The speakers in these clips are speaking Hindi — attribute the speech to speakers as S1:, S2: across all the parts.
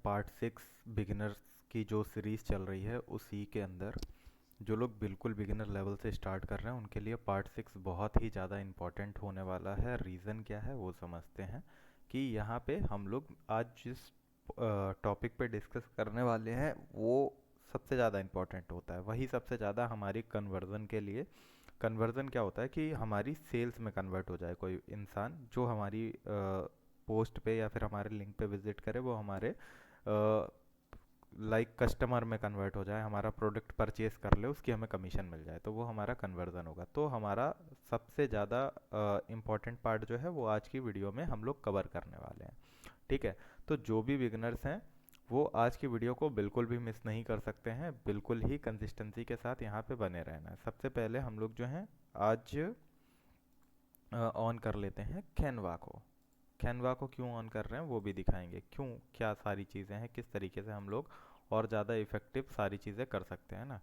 S1: पार्ट 6 बिगिनर्स की जो सीरीज़ चल रही है उसी के अंदर जो लोग बिल्कुल बिगिनर लेवल से स्टार्ट कर रहे हैं उनके लिए पार्ट 6 बहुत ही ज़्यादा इम्पोर्टेंट होने वाला है। रीज़न क्या है वो समझते हैं कि यहाँ पे हम लोग आज जिस टॉपिक पे डिस्कस करने वाले हैं वो सबसे ज़्यादा इम्पोर्टेंट होता है। वही सबसे ज़्यादा हमारी कन्वर्जन के लिए। कन्वर्जन क्या होता है कि हमारी सेल्स में कन्वर्ट हो जाए कोई इंसान जो हमारी पोस्ट पे या फिर हमारे लिंक पे विजिट करे, वो हमारे लाइक कस्टमर में कन्वर्ट हो जाए, हमारा प्रोडक्ट परचेज कर ले, उसकी हमें कमीशन मिल जाए, तो वो हमारा कन्वर्जन होगा। तो हमारा सबसे ज़्यादा इम्पोर्टेंट पार्ट जो है वो आज की वीडियो में हम लोग कवर करने वाले हैं। ठीक है, तो जो भी बिगनर्स हैं वो आज की वीडियो को बिल्कुल भी मिस नहीं कर सकते हैं, बिल्कुल ही कंसिस्टेंसी के साथ यहाँ पे बने रहना है। सबसे पहले हम लोग जो हैं आज ऑन कर लेते हैं कैनवा को। कैनवा को क्यों ऑन कर रहे हैं वो भी दिखाएंगे, क्यों क्या सारी चीज़ें हैं, किस तरीके से हम लोग और ज़्यादा इफ़ेक्टिव सारी चीज़ें कर सकते हैं ना।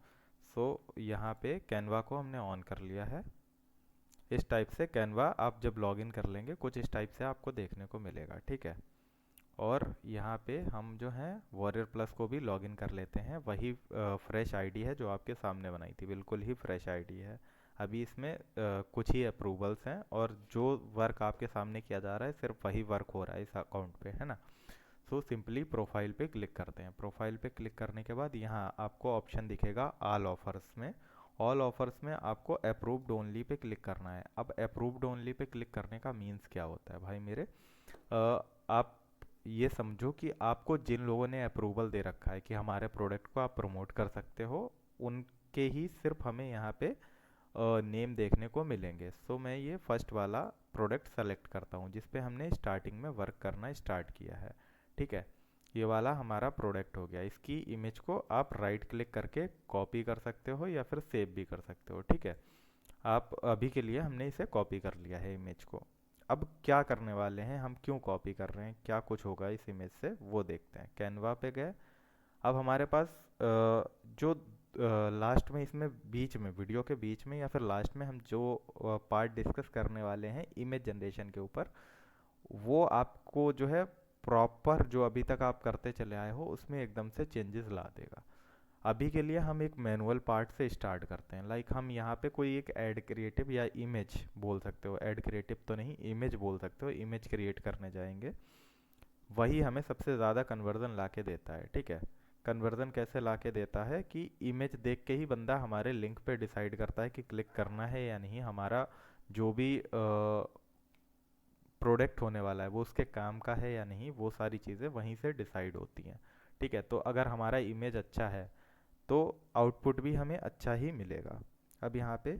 S1: सो यहाँ पे कैनवा को हमने ऑन कर लिया है। इस टाइप से कैनवा आप जब लॉगिन कर लेंगे कुछ इस टाइप से आपको देखने को मिलेगा। ठीक है, और यहाँ पे हम जो है वॉरियर प्लस को भी लॉगिन कर लेते हैं। वही फ्रेश आईडी है जो आपके सामने बनाई थी, बिल्कुल ही फ्रेश आईडी है। अभी इसमें कुछ ही अप्रूवल्स हैं और जो वर्क आपके सामने किया जा रहा है सिर्फ वही वर्क हो रहा है इस अकाउंट पे, है ना। सो सिंपली प्रोफाइल पे क्लिक करते हैं। प्रोफाइल पे क्लिक करने के बाद यहाँ आपको ऑप्शन दिखेगा ऑल ऑफर्स में। ऑल ऑफर्स में आपको अप्रूव्ड ओनली पे क्लिक करना है। अब अप्रूव्ड ओनली पे क्लिक करने का मीन्स क्या होता है भाई मेरे, आप ये समझो कि आपको जिन लोगों ने अप्रूवल दे रखा है कि हमारे प्रोडक्ट को आप प्रमोट कर सकते हो, उनके ही सिर्फ हमें यहाँ पे नेम देखने को मिलेंगे। सो मैं ये फर्स्ट वाला प्रोडक्ट सेलेक्ट करता हूँ जिस पे हमने स्टार्टिंग में वर्क करना स्टार्ट किया है। ठीक है, ये वाला हमारा प्रोडक्ट हो गया। इसकी इमेज को आप राइट क्लिक करके कॉपी कर सकते हो या फिर सेव भी कर सकते हो। ठीक है, आप अभी के लिए हमने इसे कॉपी कर लिया है इमेज को। अब क्या करने वाले हैं, हम क्यों कॉपी कर रहे हैं, क्या कुछ होगा इस इमेज से वो देखते हैं। कैनवा पे गए। अब हमारे पास जो लास्ट में इसमें बीच में वीडियो के बीच में या फिर लास्ट में हम जो पार्ट डिस्कस करने वाले हैं इमेज जनरेशन के ऊपर, वो आपको जो है प्रॉपर जो अभी तक आप करते चले आए हो उसमें एकदम से चेंजेस ला देगा। अभी के लिए हम एक मैनुअल पार्ट से स्टार्ट करते हैं। लाइक हम यहाँ पे कोई एक ऐड क्रिएटिव या इमेज बोल सकते हो, ऐड क्रिएटिव तो नहीं इमेज बोल सकते हो, इमेज क्रिएट करने जाएंगे। वही हमें सबसे ज़्यादा कन्वर्जन ला के देता है। ठीक है, कन्वर्जन कैसे ला के देता है कि इमेज देख के ही बंदा हमारे लिंक पे डिसाइड करता है कि क्लिक करना है या नहीं। हमारा जो भी प्रोडक्ट होने वाला है वो उसके काम का है या नहीं, वो सारी चीज़ें वहीं से डिसाइड होती हैं। ठीक है, तो अगर हमारा इमेज अच्छा है तो आउटपुट भी हमें अच्छा ही मिलेगा। अब यहाँ पे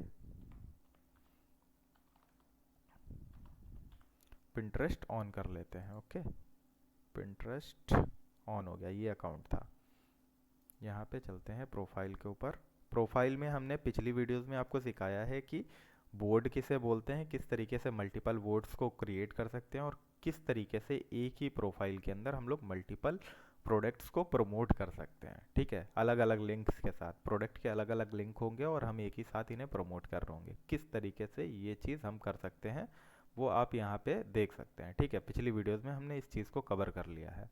S1: पिंटरेस्ट ऑन कर लेते हैं। ओके, पिंटरेस्ट ऑन हो गया, ये अकाउंट था। यहाँ पे चलते हैं प्रोफाइल के ऊपर। प्रोफाइल में हमने पिछली वीडियोस में आपको सिखाया है कि बोर्ड किसे बोलते हैं, किस तरीके से मल्टीपल बोर्ड्स को क्रिएट कर सकते हैं और किस तरीके से एक ही प्रोफाइल के अंदर हम लोग मल्टीपल प्रोडक्ट्स को प्रमोट कर सकते हैं। ठीक है, अलग अलग लिंक्स के साथ प्रोडक्ट के अलग अलग लिंक होंगे और हम एक ही साथ इन्हें प्रमोट कर रहे होंगे। किस तरीके से ये चीज़ हम कर सकते हैं वो आप यहाँ पे देख सकते हैं। ठीक है, पिछली वीडियोस में हमने इस चीज़ को कवर कर लिया है।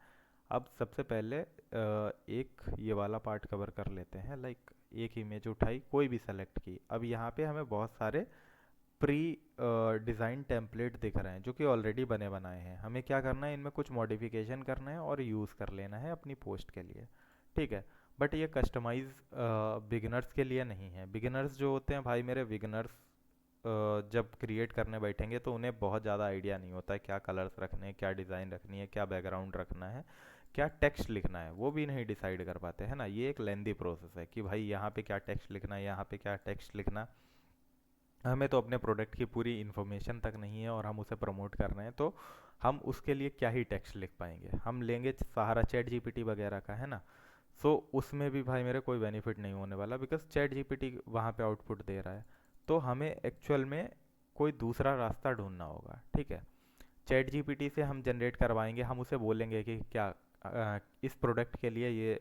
S1: अब सबसे पहले एक ये वाला पार्ट कवर कर लेते हैं। लाइक एक इमेज उठाई, कोई भी सेलेक्ट की। अब यहाँ पे हमें बहुत सारे प्री डिज़ाइन टेम्पलेट दिख रहे हैं जो कि ऑलरेडी बने बनाए हैं। हमें क्या करना है, इनमें कुछ मॉडिफिकेशन करना है और यूज़ कर लेना है अपनी पोस्ट के लिए। ठीक है, बट ये कस्टमाइज बिगिनर्स के लिए नहीं है। बिगिनर्स जो होते हैं भाई मेरे, बिगिनर्स जब क्रिएट करने बैठेंगे तो उन्हें बहुत ज़्यादा आइडिया नहीं होता है क्या कलर्स रखने हैं, क्या डिज़ाइन रखनी है, क्या बैकग्राउंड रखना है, क्या टेक्स्ट लिखना है, वो भी नहीं डिसाइड कर पाते हैं ना। ये एक लेंदी प्रोसेस है कि भाई यहाँ पे क्या टेक्स्ट लिखना है, यहाँ पे क्या टेक्स्ट लिखना। हमें तो अपने प्रोडक्ट की पूरी इन्फॉर्मेशन तक नहीं है और हम उसे प्रमोट कर रहे हैं, तो हम उसके लिए क्या ही टेक्स्ट लिख पाएंगे। हम लेंगे सहारा चैट जीपीटी वगैरह का, है ना। सो उसमें भी भाई मेरे कोई बेनिफिट नहीं होने वाला, बिकॉज चैट जीपीटी वहाँ पे आउटपुट दे रहा है। तो हमें एक्चुअल में कोई दूसरा रास्ता ढूंढना होगा। ठीक है, चैट जीपीटी से हम जनरेट करवाएंगे, हम उसे बोलेंगे कि क्या इस प्रोडक्ट के लिए ये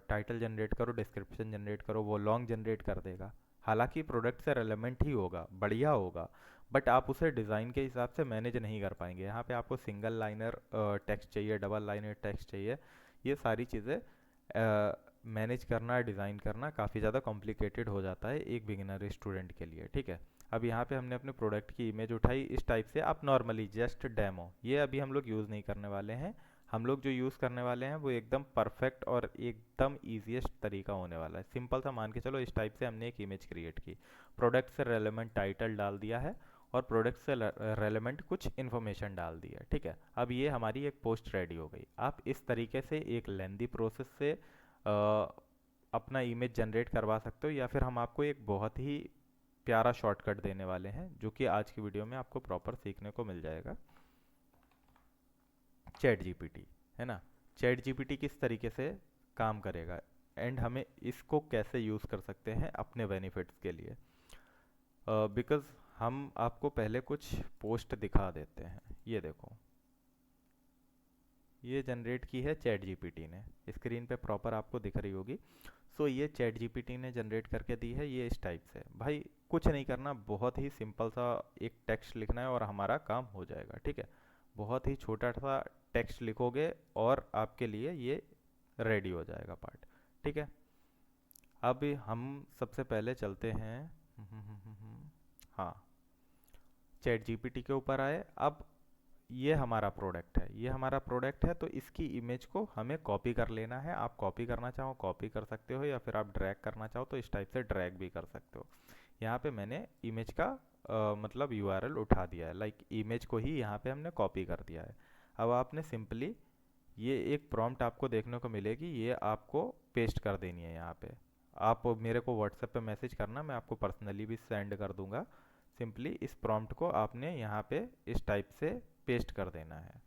S1: टाइटल जनरेट करो, डिस्क्रिप्शन जनरेट करो, वो लॉन्ग जनरेट कर देगा। हालांकि प्रोडक्ट से रेलेवेंट ही होगा, बढ़िया होगा, बट आप उसे डिज़ाइन के हिसाब से मैनेज नहीं कर पाएंगे। यहाँ पे आपको सिंगल लाइनर टेक्स्ट चाहिए, डबल लाइनर टेक्स्ट चाहिए, ये सारी चीज़ें मैनेज करना, डिज़ाइन करना काफ़ी ज़्यादा कॉम्प्लिकेटेड हो जाता है एक बिगिनर स्टूडेंट के लिए, ठीक है। अब यहाँ पे हमने अपने प्रोडक्ट की इमेज उठाई इस टाइप से। आप नॉर्मली जस्ट डेमो, ये अभी हम लोग यूज़ नहीं करने वाले हैं। हम लोग जो यूज़ करने वाले हैं वो एकदम परफेक्ट और एकदम ईजीएस्ट तरीका होने वाला है। सिंपल सा मान के चलो, इस टाइप से हमने एक इमेज क्रिएट की, प्रोडक्ट से रेलेवेंट टाइटल डाल दिया है और प्रोडक्ट से रेलेवेंट कुछ इन्फॉर्मेशन डाल दी है, ठीक है। अब ये हमारी एक पोस्ट रेडी हो गई। आप इस तरीके से एक लेंदी प्रोसेस से अपना इमेज जनरेट करवा सकते हो, या फिर हम आपको एक बहुत ही प्यारा शॉर्टकट देने वाले हैं जो कि आज की वीडियो में आपको प्रॉपर सीखने को मिल जाएगा। चैट जीपीटी, है ना। चैट जीपीटी किस तरीके से काम करेगा एंड हमें इसको कैसे यूज़ कर सकते हैं अपने बेनिफिट्स के लिए। बिकॉज़ हम आपको पहले कुछ पोस्ट दिखा देते हैं। ये देखो, ये जनरेट की है चैट जीपीटी ने, स्क्रीन पे प्रॉपर आपको दिख रही होगी। सो ये चैट जीपीटी ने जनरेट करके दी है ये इस टाइप से। भाई कुछ नहीं करना, बहुत ही सिंपल सा एक टेक्स्ट लिखना है और हमारा काम हो जाएगा, ठीक है। बहुत ही छोटा सा टेक्स्ट लिखोगे और आपके लिए ये रेडी हो जाएगा पार्ट, ठीक है। अब हम सबसे पहले चलते हैं हाँ, चैट जीपीटी के ऊपर आए। अब ये हमारा प्रोडक्ट है, ये हमारा प्रोडक्ट है, तो इसकी इमेज को हमें कॉपी कर लेना है। आप कॉपी करना चाहो कॉपी कर सकते हो, या फिर आप ड्रैग करना चाहो तो इस टाइप से ड्रैग भी कर सकते हो। यहाँ पे मैंने इमेज का मतलब यूआरएल उठा दिया है, लाइक इमेज को ही यहाँ पे हमने कॉपी कर दिया है। अब आपने सिंपली ये एक प्रॉम्प्ट आपको देखने को मिलेगी, ये आपको पेस्ट कर देनी है यहाँ पे। आप मेरे को व्हाट्सएप पे मैसेज करना, मैं आपको पर्सनली भी सेंड कर दूंगा। सिंपली इस प्रॉम्प्ट को आपने यहाँ पे इस टाइप से पेस्ट कर देना है।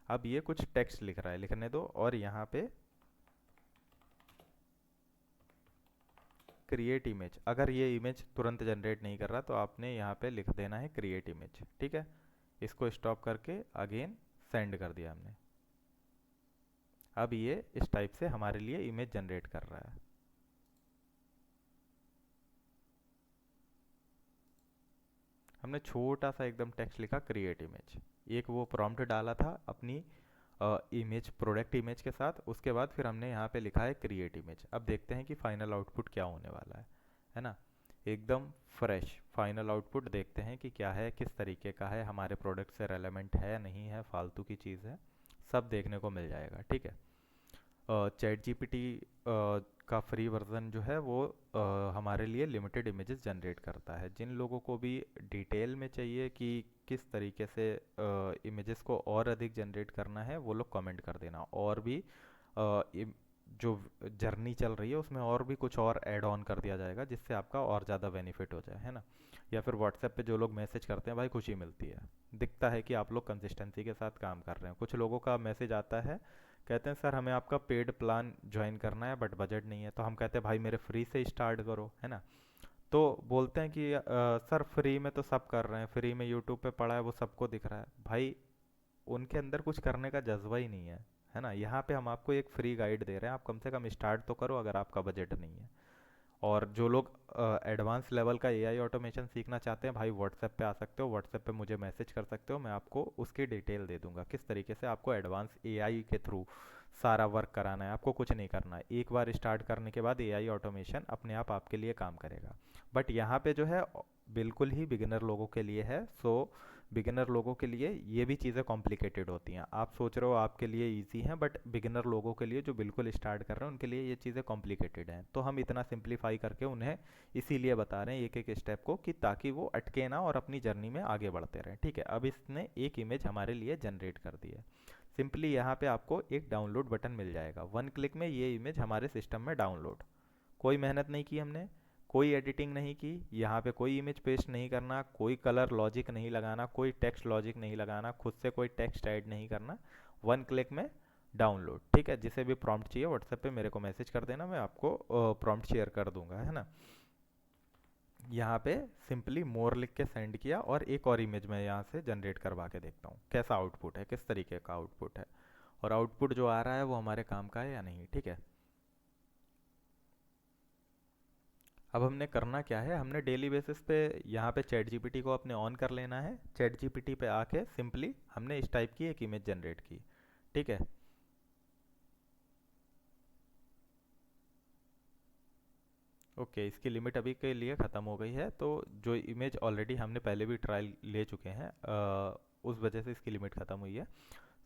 S1: अब ये कुछ टेक्स्ट लिख रहा है, लिखने दो। और यहाँ पे क्रिएट इमेज, अगर ये इमेज तुरंत जनरेट नहीं कर रहा तो आपने यहाँ पे लिख देना है क्रिएट इमेज, ठीक है। इसको स्टॉप करके अगेन सेंड कर दिया हमने। अब ये इस टाइप से हमारे लिए इमेज जनरेट कर रहा है। हमने छोटा सा एकदम टेक्स्ट लिखा क्रिएट इमेज, एक वो प्रॉम्प्ट डाला था अपनी इमेज, प्रोडक्ट इमेज के साथ। उसके बाद फिर हमने यहाँ पे लिखा है क्रिएट इमेज। अब देखते हैं कि फाइनल आउटपुट क्या होने वाला है ना। एकदम फ्रेश फाइनल आउटपुट देखते हैं कि क्या है, किस तरीके का है, हमारे प्रोडक्ट से रेलेवेंट है नहीं है, फालतू की चीज़ है, सब देखने को मिल जाएगा, ठीक है। चैट जीपीटी का फ्री वर्जन जो है वो हमारे लिए लिमिटेड इमेजेस जनरेट करता है। जिन लोगों को भी डिटेल में चाहिए कि किस तरीके से इमेजेस को और अधिक जनरेट करना है, वो लोग कमेंट कर देना। और भी जो जर्नी चल रही है उसमें और भी कुछ और ऐड ऑन कर दिया जाएगा जिससे आपका और ज़्यादा बेनिफिट हो जाए, है ना। या फिर व्हाट्सएप पे जो लोग मैसेज करते हैं, भाई खुशी मिलती है, दिखता है कि आप लोग कंसिस्टेंसी के साथ काम कर रहे हैं। कुछ लोगों का मैसेज आता है, कहते हैं सर हमें आपका पेड प्लान ज्वाइन करना है बट बजट नहीं है। तो हम कहते हैं भाई मेरे फ्री से स्टार्ट करो, है ना। तो बोलते हैं कि सर फ्री में तो सब कर रहे हैं, फ्री में यूट्यूब पे पड़ा है वो सबको दिख रहा है। भाई उनके अंदर कुछ करने का जज्बा ही नहीं है ना। यहाँ पे हम आपको एक फ्री गाइड दे रहे हैं, आप कम से कम स्टार्ट तो करो अगर आपका बजट नहीं है। और जो लोग एडवांस लेवल का एआई ऑटोमेशन सीखना चाहते हैं, भाई व्हाट्सएप पे आ सकते हो, व्हाट्सएप पे मुझे मैसेज कर सकते हो, मैं आपको उसकी डिटेल दे दूंगा किस तरीके से आपको एडवांस एआई के थ्रू सारा वर्क कराना है। आपको कुछ नहीं करना है, एक बार स्टार्ट करने के बाद एआई ऑटोमेशन अपने आप आपके लिए काम करेगा। बट यहाँ पे जो है बिल्कुल ही बिगिनर लोगों के लिए है। सो बिगिनर लोगों के लिए ये भी चीज़ें कॉम्प्लिकेटेड होती हैं। आप सोच रहे हो आपके लिए इजी हैं, बट बिगिनर लोगों के लिए जो बिल्कुल स्टार्ट कर रहे हैं उनके लिए ये चीज़ें कॉम्प्लिकेटेड हैं। तो हम इतना सिंप्लीफाई करके उन्हें इसीलिए बता रहे हैं एक एक स्टेप को, कि ताकि वो अटके ना और अपनी जर्नी में आगे बढ़ते रहें, ठीक है। अब इसने एक इमेज हमारे लिए जनरेट कर दी है। सिंपली यहाँ पे आपको एक डाउनलोड बटन मिल जाएगा, 1 क्लिक में ये इमेज हमारे सिस्टम में डाउनलोड। कोई मेहनत नहीं की हमने, कोई एडिटिंग नहीं की, यहाँ पे कोई इमेज पेस्ट नहीं करना, कोई कलर लॉजिक नहीं लगाना, कोई टेक्स्ट लॉजिक नहीं लगाना, खुद से कोई टेक्स्ट ऐड नहीं करना। 1 क्लिक में डाउनलोड, ठीक है। जिसे भी प्रॉम्प्ट चाहिए व्हाट्सएप पे मेरे को मैसेज कर देना, मैं आपको प्रॉम्प्ट शेयर कर दूंगा, है ना। यहाँ पे सिंपली मोर लिख के सेंड किया और एक और इमेज मैं यहाँ से जनरेट करवा के देखता हूँ कैसा आउटपुट है, किस तरीके का आउटपुट है, और आउटपुट जो आ रहा है वो हमारे काम का है या नहीं, ठीक है। अब हमने करना क्या है, हमने डेली बेसिस पे यहाँ पे चैट जीपीटी को अपने ऑन कर लेना है। चैट जीपीटी पे आके सिंपली हमने इस टाइप की एक इमेज जनरेट की। ठीक है। ओके, इसकी लिमिट अभी के लिए ख़त्म हो गई है, तो जो इमेज ऑलरेडी हमने पहले भी ट्रायल ले चुके हैं, उस वजह से इसकी लिमिट ख़त्म हुई है।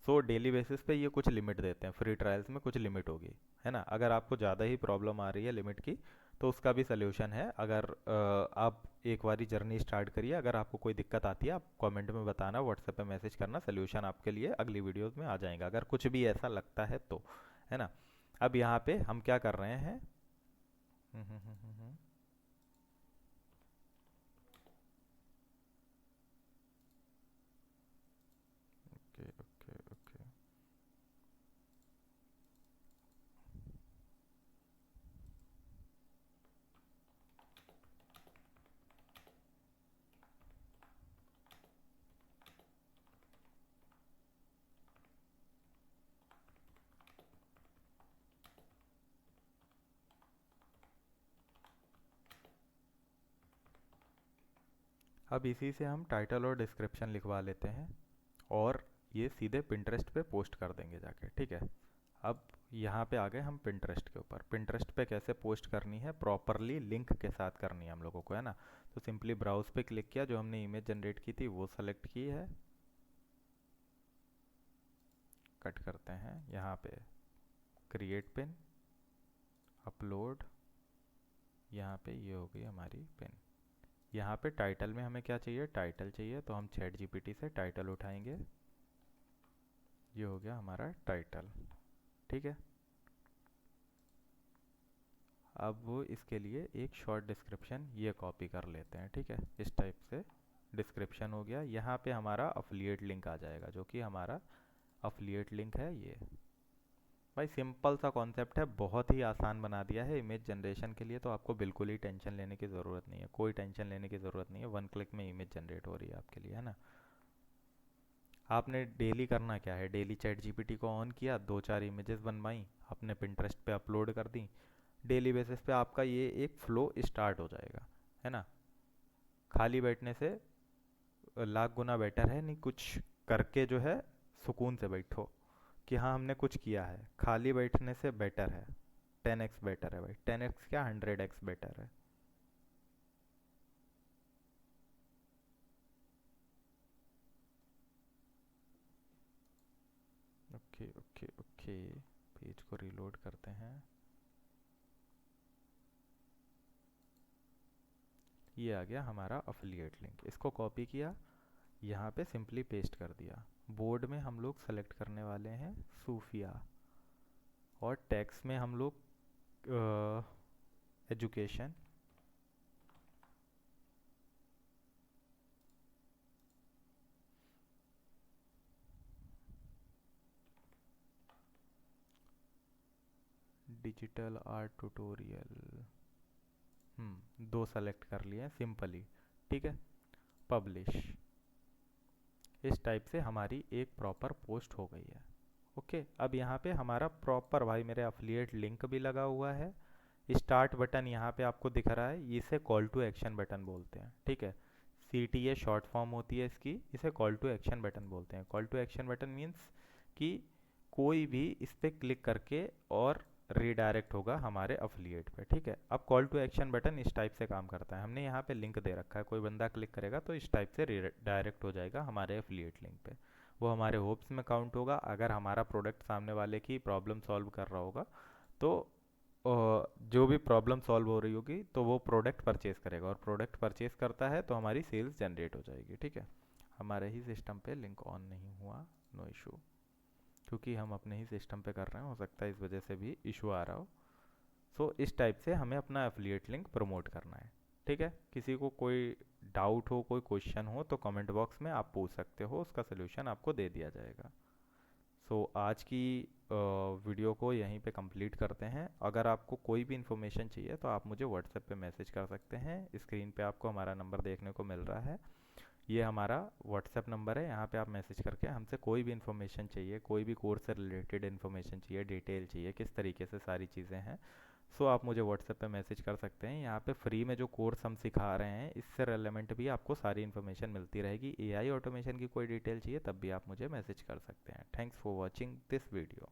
S1: सो डेली बेसिस पे ये कुछ लिमिट देते हैं, फ्री ट्रायल्स में कुछ लिमिट होगी, है ना। अगर आपको ज़्यादा ही प्रॉब्लम आ रही है लिमिट की, तो उसका भी सल्यूशन है। अगर आप एक बारी जर्नी स्टार्ट करिए, अगर आपको कोई दिक्कत आती है आप कमेंट में बताना, व्हाट्सएप पे मैसेज करना, सल्यूशन आपके लिए अगली वीडियोस में आ जाएगा, अगर कुछ भी ऐसा लगता है तो, है ना। अब यहाँ पे हम क्या कर रहे हैं। Okay okay okay. अब इसी से हम टाइटल और डिस्क्रिप्शन लिखवा लेते हैं, और ये सीधे पिंटरेस्ट पे पोस्ट कर देंगे जाके। ठीक है। अब यहाँ पे आ गए हम पिंटरेस्ट के ऊपर। पिंटरेस्ट पे कैसे पोस्ट करनी है, प्रॉपरली लिंक के साथ करनी है हम लोगों को, है ना। तो सिंपली ब्राउज पे क्लिक किया, जो हमने इमेज जनरेट की थी वो सेलेक्ट की है, कट करते हैं यहाँ पे, क्रिएट पिन, अपलोड, यहाँ पे ये हो गई हमारी पिन। यहाँ पे टाइटल में हमें क्या चाहिए, टाइटल चाहिए, तो हम चैट जीपीटी से टाइटल उठाएंगे, ये हो गया हमारा टाइटल। ठीक है। अब वो इसके लिए एक शॉर्ट डिस्क्रिप्शन ये कॉपी कर लेते हैं। ठीक है, इस टाइप से डिस्क्रिप्शन हो गया। यहाँ पे हमारा अफिलिएट लिंक आ जाएगा, जो कि हमारा अफिलिएट लिंक है ये। भाई सिंपल सा कॉन्सेप्ट है, बहुत ही आसान बना दिया है इमेज जनरेशन के लिए, तो आपको बिल्कुल ही टेंशन लेने की ज़रूरत नहीं है, कोई टेंशन लेने की ज़रूरत नहीं है। वन क्लिक में इमेज जनरेट हो रही है आपके लिए, है ना। आपने डेली करना क्या है, डेली चैट जीपीटी को ऑन किया, दो चार इमेजेस बनवाई, आपने पिंटरेस्ट पे अपलोड कर दी, डेली बेसिस पे आपका ये एक फ्लो स्टार्ट हो जाएगा, है ना। खाली बैठने से लाख गुना बेटर है, नहीं कुछ करके जो है सुकून से बैठो कि हाँ हमने कुछ किया है, खाली बैठने से बेटर है। 10x बेटर है भाई, 10x क्या, 100x बेटर है। ओके ओके ओके, पेज को रीलोड करते हैं। ये आ गया हमारा अफिलिएट लिंक, इसको कॉपी किया, यहाँ पे सिंपली पेस्ट कर दिया। बोर्ड में हम लोग सेलेक्ट करने वाले हैं सूफिया, और टैक्स में हम लोग एजुकेशन, डिजिटल आर्ट ट्यूटोरियल, दो सेलेक्ट कर लिए सिंपली। ठीक है, पब्लिश। इस टाइप से हमारी एक प्रॉपर पोस्ट हो गई है। ओके, अब यहाँ पे हमारा प्रॉपर भाई मेरे अफिलिएट लिंक भी लगा हुआ है। स्टार्ट बटन यहाँ पे आपको दिख रहा है, इसे कॉल टू एक्शन बटन बोलते हैं। ठीक है, CTA शॉर्ट फॉर्म होती है इसकी, इसे कॉल टू एक्शन बटन बोलते हैं। Call to action button means कि कोई भी इस पर क्लिक करके और रीडायरेक्ट होगा हमारे अफिलिएट पे। ठीक है, अब कॉल टू एक्शन बटन इस टाइप से काम करता है, हमने यहाँ पे लिंक दे रखा है, कोई बंदा क्लिक करेगा तो इस टाइप से डायरेक्ट हो जाएगा हमारे अफिलिएट लिंक पे, वो हमारे होप्स में काउंट होगा। अगर हमारा प्रोडक्ट सामने वाले की प्रॉब्लम सॉल्व कर रहा होगा, तो जो भी प्रॉब्लम सॉल्व हो रही होगी तो वो प्रोडक्ट परचेज करेगा, और प्रोडक्ट परचेज करता है तो हमारी सेल्स जनरेट हो जाएगी। ठीक है, हमारे ही सिस्टम पे लिंक ऑन नहीं हुआ, नो इशू, क्योंकि हम अपने ही सिस्टम पे कर रहे हैं, हो सकता है इस वजह से भी इशू आ रहा हो। सो इस टाइप से हमें अपना एफिलिएट लिंक प्रमोट करना है। ठीक है, किसी को कोई डाउट हो, कोई क्वेश्चन हो, तो कमेंट बॉक्स में आप पूछ सकते हो, उसका सोल्यूशन आपको दे दिया जाएगा। आज की वीडियो को यहीं पे कंप्लीट करते हैं। अगर आपको कोई भी इन्फॉर्मेशन चाहिए तो आप मुझे व्हाट्सएप पे मैसेज कर सकते हैं। स्क्रीन पे आपको हमारा नंबर देखने को मिल रहा है, ये हमारा व्हाट्सएप नंबर है। यहाँ पे आप मैसेज करके हमसे कोई भी इन्फॉर्मेशन चाहिए, कोई भी कोर्स से रिलेटेड इन्फॉर्मेशन चाहिए, डिटेल चाहिए, किस तरीके से सारी चीज़ें हैं, सो आप मुझे व्हाट्सएप पे मैसेज कर सकते हैं। यहाँ पे फ्री में जो कोर्स हम सिखा रहे हैं इससे रेलेवेंट भी आपको सारी इन्फॉर्मेशन मिलती रहेगी। एआई ऑटोमेशन की कोई डिटेल चाहिए तब भी आप मुझे मैसेज कर सकते हैं। Thanks for watching this video.